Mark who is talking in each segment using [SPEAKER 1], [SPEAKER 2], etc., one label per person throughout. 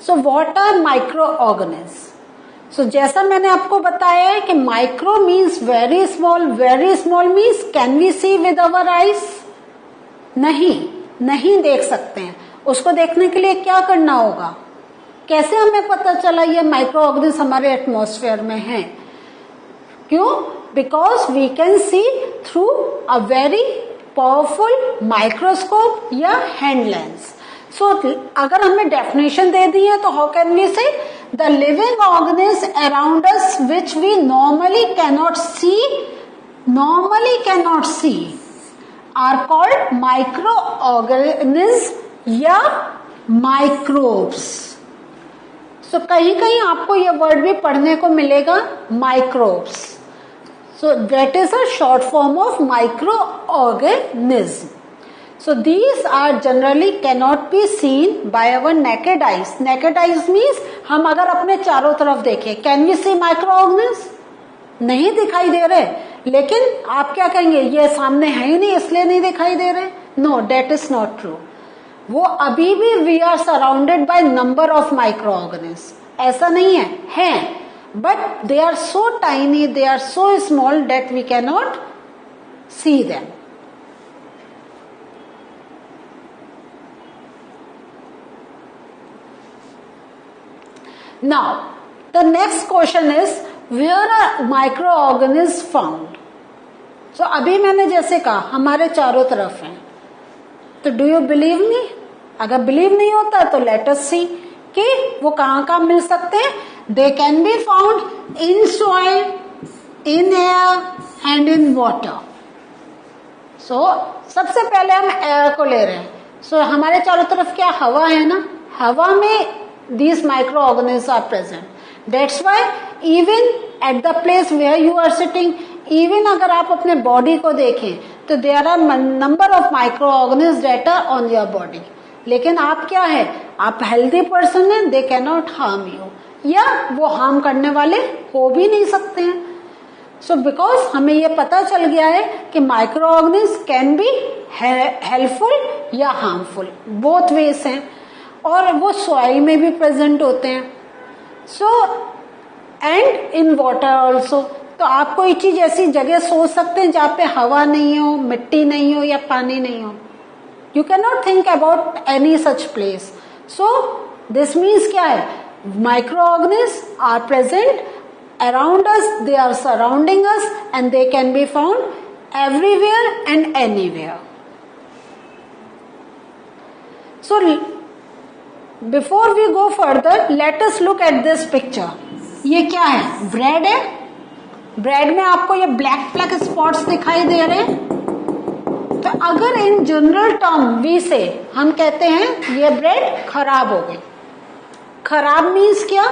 [SPEAKER 1] So what are microorganism? So जैसा मैंने आपको बताया है कि micro means very small means can we see with our eyes? नहीं देख सकते हैं। उसको देखने के लिए क्या करना होगा? कैसे हमें पता चला ये माइक्रो ऑर्गेनिज्म हमारे एटमॉस्फेयर में है? क्यों? Because we can see through a very powerful microscope या हैंड लेंस। सो अगर हमें डेफिनेशन दे दी है तो how can we say the living organism around us which we normally cannot see are called microorganism या microbes. So कहीं कहीं आपको यह वर्ड भी पढ़ने को मिलेगा, microbes. So that is a short form of microorganism. So these are generally cannot be seen by our naked eyes. Naked eyes means हम अगर अपने चारों तरफ देखें, can we see microorganisms? नहीं दिखाई दे रहे, लेकिन आप क्या कहेंगे ये सामने है ही नहीं इसलिए नहीं दिखाई दे रहे? No, that is not true. वो अभी भी we are surrounded by number of microorganisms. ऐसा नहीं है, but they are so tiny, they are so small that we cannot see them. Now, the next question is, where are microorganisms found? So, अभी मैंने जैसे कहा हमारे चारों तरफ हैं, तो do you believe me? अगर believe नहीं होता तो let us see कि वो कहाँ मिल सकते हैं. They can be found in soil, in air and in water. So, सबसे पहले हम एयर को ले रहे हैं. So, हमारे चारों तरफ क्या हवा है ना? हवा में these microorganisms are present. That's why even at the place where you are sitting, even अगर आप अपने body को देखें तो there are number of microorganisms that are on your body. लेकिन आप क्या है? आप healthy person हैं, they cannot harm you. या वो harm करने वाले हो भी नहीं सकते हैं. So because हमें ये पता चल गया है कि microorganisms can be helpful या harmful, both ways हैं. और वो सॉइल में भी प्रेजेंट होते हैं. So and in water also. तो आप कोई चीज ऐसी जगह सोच सकते हैं जहाँ पे हवा नहीं हो, मिट्टी नहीं हो या पानी नहीं हो. You can not think about any such place. So this means क्या है? Microorganism are present around us, they are surrounding us and they can be found everywhere and anywhere. So Before we go further, let us look at this picture. ये क्या है? Bread है. Bread में आपको ये black spots दिखाई दे रहे हैं. तो अगर इन जनरल टर्म वी से हम कहते हैं ये ब्रेड खराब हो गई. खराब मीन्स क्या?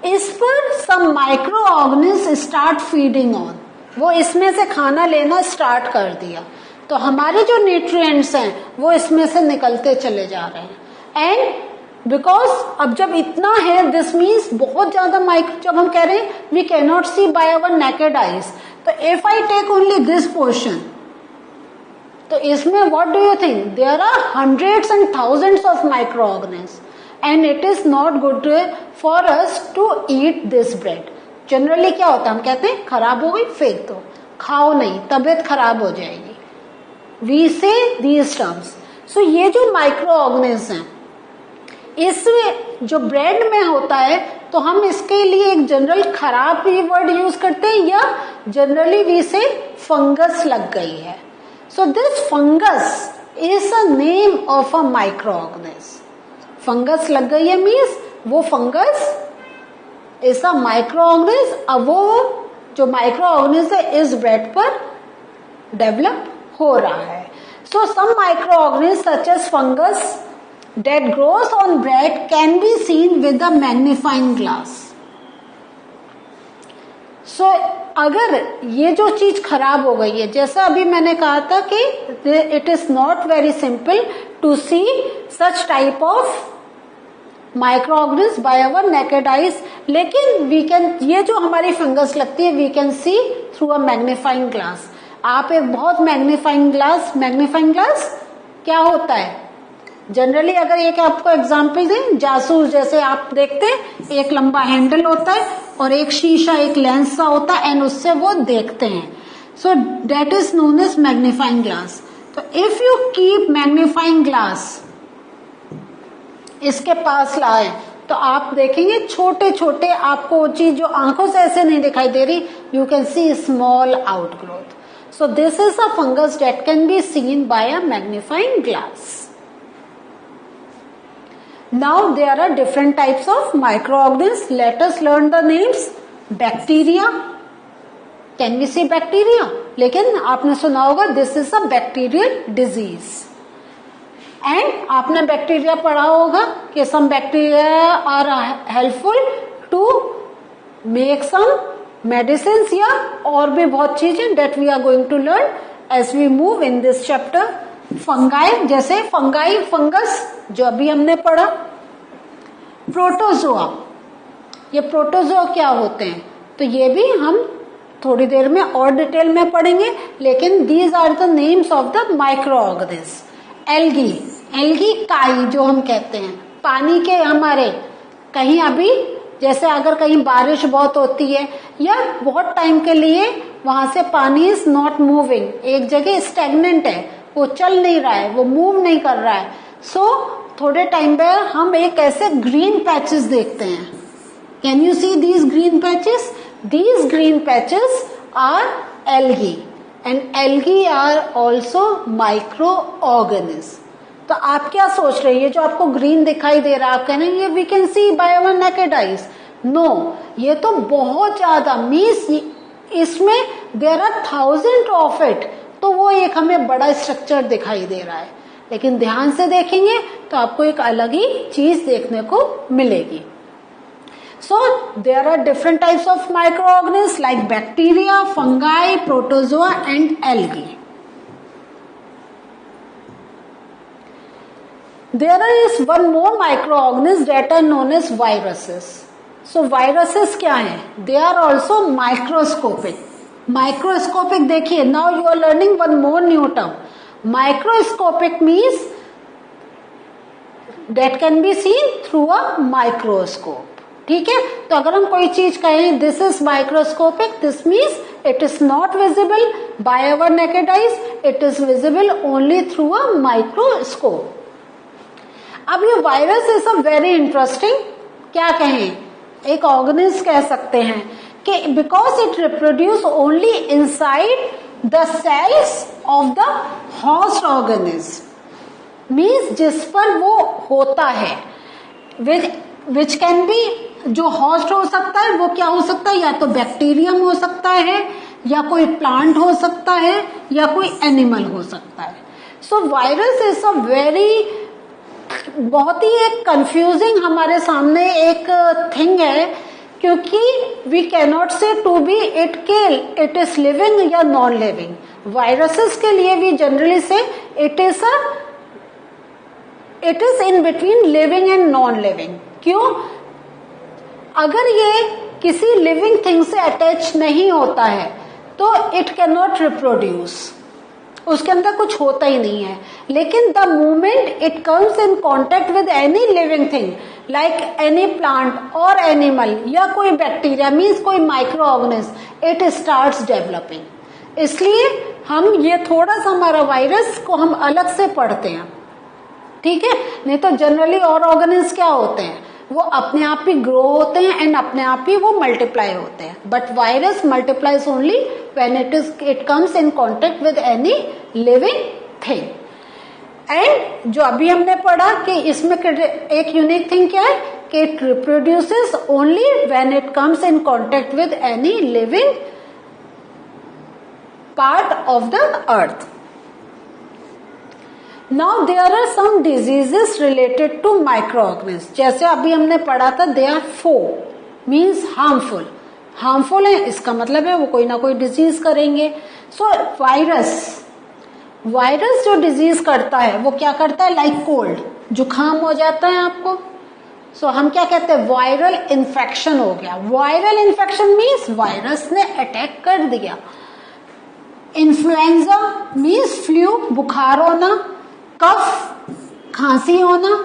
[SPEAKER 1] इस पर some microorganism start feeding on. वो इसमें से खाना लेना स्टार्ट कर दिया, तो हमारे जो न्यूट्रिएंट्स हैं वो इसमें से निकलते चले जा रहे हैं. एंड बिकॉज अब जब इतना है, दिस मीन्स बहुत ज्यादा जब हम कह रहे हैं we can not see by our naked eyes, तो if I take only this portion, तो इसमें what do you think? There are hundreds and thousands of microorganism and it is not good for us to eat this bread. Generally क्या होता है? हम कहते हैं खराब हो गई फेंक दो, खाओ नहीं, तबीयत खराब हो जाएगी. वी से दीज टर्म्स. सो ये जो माइक्रो ऑर्गेनिज्म है इसमें जो ब्रेड में होता है, तो हम इसके लिए एक जनरल खराब भी वर्ड यूज करते हैं या जनरली वी से फंगस लग गई है. So this fungus is a name of a micro organism. Fungus लग गई है मीन्स वो fungus is a micro organism. अब वो जो माइक्रो ऑर्गेनिज्म है इस ब्रेड पर डेवलप हो रहा है. So some microorganism such as fungus that grows on bread can be seen with the magnifying glass. So अगर ये जो चीज खराब हो गई है, जैसा अभी मैंने कहा था कि it is not very simple to see such type of microorganisms by our naked eyes, लेकिन we can, ये जो हमारी फंगस लगती है we can see through a magnifying glass. आप एक बहुत मैग्नीफाइंग ग्लास क्या होता है? जनरली अगर एक आपको एग्जांपल दें, जासूस जैसे आप देखते हैं एक लंबा हैंडल होता है और एक शीशा, एक लेंस सा होता है एंड उससे वो देखते हैं. So that is known as magnifying glass. तो if you keep magnifying glass इसके पास लाए तो आप देखेंगे छोटे छोटे, आपको वो चीज जो आंखों से ऐसे नहीं दिखाई दे रही, you can see small outgrowth. So this is a fungus that can be seen by a magnifying glass. Now there are different types of microorganisms. Let us learn the names. Bacteria. Can we say bacteria? लेकिन आपने सुना होगा this is a bacterial disease. And आपने bacteria पढ़ा होगा कि some bacteria are helpful to make some medicines या और भी बहुत चीजें that we are going to learn as we move in this chapter. Fungi, जैसे फंगाई, फंगस जो अभी हमने पढ़ा. प्रोटोजोआ, ये प्रोटोजोआ क्या होते हैं तो ये भी हम थोड़ी देर में और डिटेल में पढ़ेंगे, लेकिन these are the names of the microorganism. Algae, algae काई जो हम कहते हैं, पानी के हमारे कहीं अभी जैसे अगर कहीं बारिश बहुत होती है या बहुत टाइम के लिए वहां से पानी इज नॉट मूविंग, एक जगह स्टैग्नेंट है, वो चल नहीं रहा है, वो मूव नहीं कर रहा है. सो थोड़े टाइम पे हम एक ऐसे ग्रीन पैचेस देखते हैं. Can you see these green patches? These green patches are algae and algae are also microorganism. तो आप क्या सोच रहे हैं, ये जो आपको ग्रीन दिखाई दे रहा है आप कह रहे हैं ये we can see by our naked eyes. No, ये तो बहुत ज्यादा मीन्स इसमें there are thousand of it. तो वो एक हमें बड़ा स्ट्रक्चर दिखाई दे रहा है, लेकिन ध्यान से देखेंगे तो आपको एक अलग ही चीज देखने को मिलेगी. So there are different types of microorganism like bacteria, fungi, protozoa and algae. There is one more microorganism that are known as viruses. So viruses क्या है? They are also microscopic. Microscopic देखिए, now you are learning one more new term. Microscopic means that can be seen through a microscope. ठीक है, तो अगर हम कोई चीज कहें this is microscopic, this means it is not visible by our naked eyes, it is visible only through a microscope. अब ये virus is a very interesting, क्या कहें, एक ऑर्गेनिज्म कह सकते हैं कि because it reproduce only inside the cells of the host organism, means जिस पर वो होता है, which can be, जो host हो सकता है वो क्या हो सकता है, या तो बैक्टीरियम हो सकता है या कोई प्लांट हो सकता है या कोई एनिमल हो सकता है. सो वायरस इज अ वेरी, बहुत ही एक कंफ्यूजिंग हमारे सामने एक थिंग है, क्योंकि we cannot say to be it is living या नॉन लिविंग. वायरसेस के लिए we generally say it is in between living and non living. क्यों? अगर ये किसी लिविंग थिंग से अटैच नहीं होता है तो इट कैन नॉट रिप्रोड्यूस, उसके अंदर कुछ होता ही नहीं है. लेकिन the moment it comes in contact with any living thing like any plant और एनिमल या कोई बैक्टीरिया मीन्स कोई micro organism, it starts developing. इसलिए हम ये थोड़ा सा हमारा वायरस को हम अलग से पढ़ते हैं, ठीक है. नहीं तो जनरली और ऑर्गेनिज्म क्या होते हैं, वो अपने आप ही ग्रो होते हैं एंड अपने आप ही वो मल्टीप्लाई होते हैं. But virus multiplies only when it comes in contact with any living thing. And जो अभी हमने पढ़ा कि इसमें एक यूनिक थिंग क्या है कि it reproduces only when it comes in contact with any living part of the earth. Now there are some diseases related to microorganism. जैसे अभी हमने पढ़ा था they are four, means harmful. Harmful है इसका मतलब है वो कोई ना कोई डिजीज करेंगे. सो वायरस जो डिजीज करता है वो क्या करता है, लाइक कोल्ड, जुकाम हो जाता है आपको. सो हम क्या कहते हैं, वायरल इन्फेक्शन हो गया. वायरल इन्फेक्शन मीन्स वायरस ने अटैक कर दिया. इन्फ्लुएंजा मीन्स फ्लू, बुखार होना. कफ खांसी होना,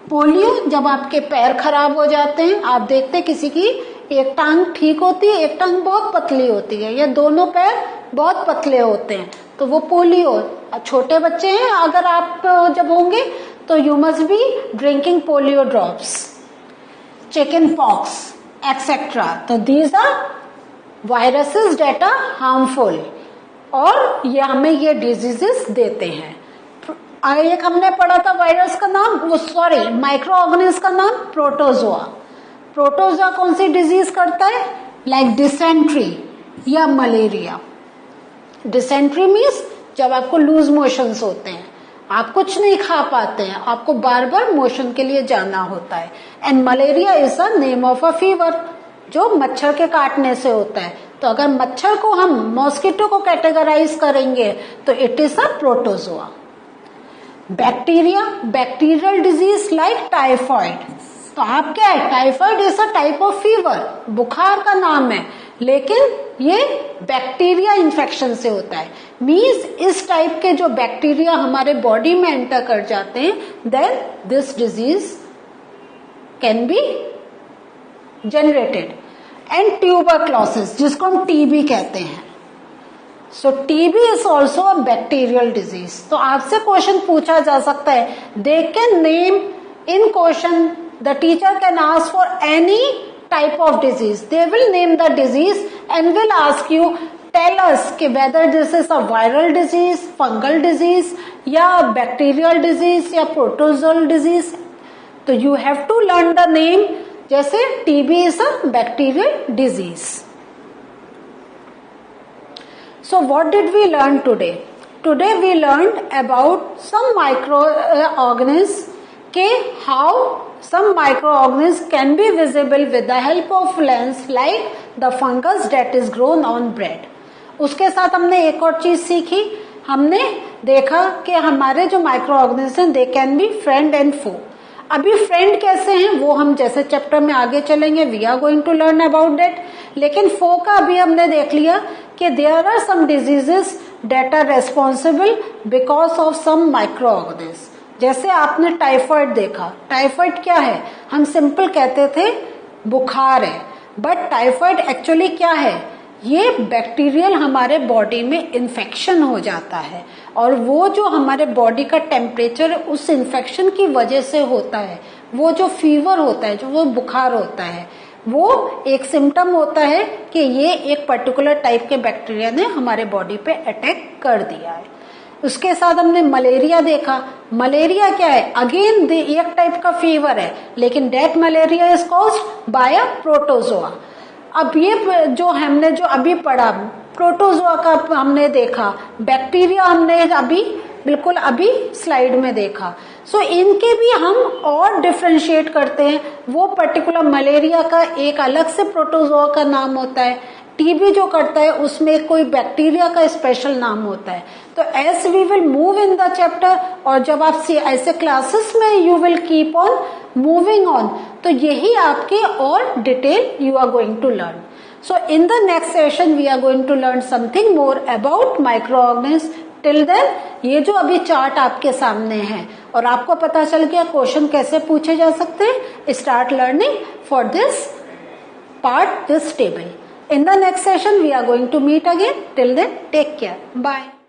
[SPEAKER 1] पोलियो, जब आपके पैर खराब हो जाते हैं, आप देखते हैं किसी की एक टांग ठीक होती है, एक टांग बहुत पतली होती है, या दोनों पैर बहुत पतले होते हैं, तो वो पोलियो। छोटे बच्चे हैं अगर आप जब होंगे तो you must be drinking polio drops, chicken pox etcetera. तो these are viruses that are harmful, और ये हमें ये डिजीजेस देते हैं। एक हमने पढ़ा था वायरस का नाम, माइक्रो ऑर्गेनिज्म का नाम प्रोटोजोआ। प्रोटोजोआ कौन सी डिजीज करता है? लाइक डिसेंट्री या मलेरिया। डिसेंट्री मीन्स जब आपको लूज मोशंस होते हैं, आप कुछ नहीं खा पाते हैं, आपको बार बार मोशन के लिए जाना होता है। And malaria is a name of a fever, जो मच्छर के काटने से होता है। तो अगर मच्छर को हम मॉस्किटो को कैटेगराइज करेंगे तो it is a protozoa. Bacteria, bacterial disease like typhoid. तो आप क्या है, typhoid is a type of fever, बुखार का नाम है, लेकिन ये बैक्टीरिया इन्फेक्शन से होता है। मीन्स इस टाइप के जो बैक्टीरिया हमारे बॉडी में एंटर कर जाते हैं, then this disease can be generated. And tuberculosis, जिसको हम टीबी कहते हैं। So TB is also a bacterial disease. तो आपसे क्वेश्चन पूछा जा सकता है, they can name in question, the teacher can ask for any type of disease, they will name the disease and will ask you, tell us कि whether this is a viral disease, fungal disease या bacterial disease या protozoal disease. तो you have to learn the name, जैसे TB is a bacterial disease. So what did we learn today? Today we learned about some microorganisms के how some microorganisms can be visible with the help of lens like the fungus that is grown on bread. उसके साथ हमने एक और चीज सीखी, हमने देखा कि हमारे जो माइक्रोऑर्गेनिज्म हैं they can be friend and foe. अभी फ्रेंड कैसे हैं वो हम जैसे चैप्टर में आगे चलेंगे, we are going to learn about that. लेकिन फो का अभी हमने देख लिया कि there are some diseases that are responsible because of some microorganism. जैसे आपने टाइफॉइड देखा, टाइफॉइड क्या है, हम सिंपल कहते थे बुखार है, बट टाइफॉइड एक्चुअली क्या है, ये बैक्टीरियल हमारे बॉडी में इन्फेक्शन हो जाता है, और वो जो हमारे बॉडी का टेम्परेचर उस इन्फेक्शन की वजह से होता है, वो जो फीवर होता है, जो वो बुखार होता है, वो एक सिम्टम होता है कि ये एक पर्टिकुलर टाइप के बैक्टीरिया ने हमारे बॉडी पे अटैक कर दिया है। उसके साथ हमने मलेरिया देखा। मलेरिया क्या है, अगेन एक टाइप का फीवर है, लेकिन that malaria is caused by a protozoa. अब ये जो हमने जो अभी पढ़ा प्रोटोजोआ का हमने देखा, बैक्टीरिया हमने बिल्कुल अभी स्लाइड में देखा। सो इनके भी हम और डिफ्रेंशिएट करते हैं। वो पर्टिकुलर मलेरिया का एक अलग से प्रोटोजोआ का नाम होता है, टीबी जो करता है उसमें कोई बैक्टीरिया का स्पेशल नाम होता है। तो as we will move in the chapter, और जब आप ऐसे क्लासेस में you will keep on moving on, तो यही आपके और detail you are going to learn. So in the next session we are going to learn something more about microorganism. Till then ये जो अभी चार्ट आपके सामने है और आपको पता चल गया क्वेश्चन कैसे पूछे जा सकते हैं, start learning for this part, this table. In the next session we are going to meet again. Till then, take care. Bye.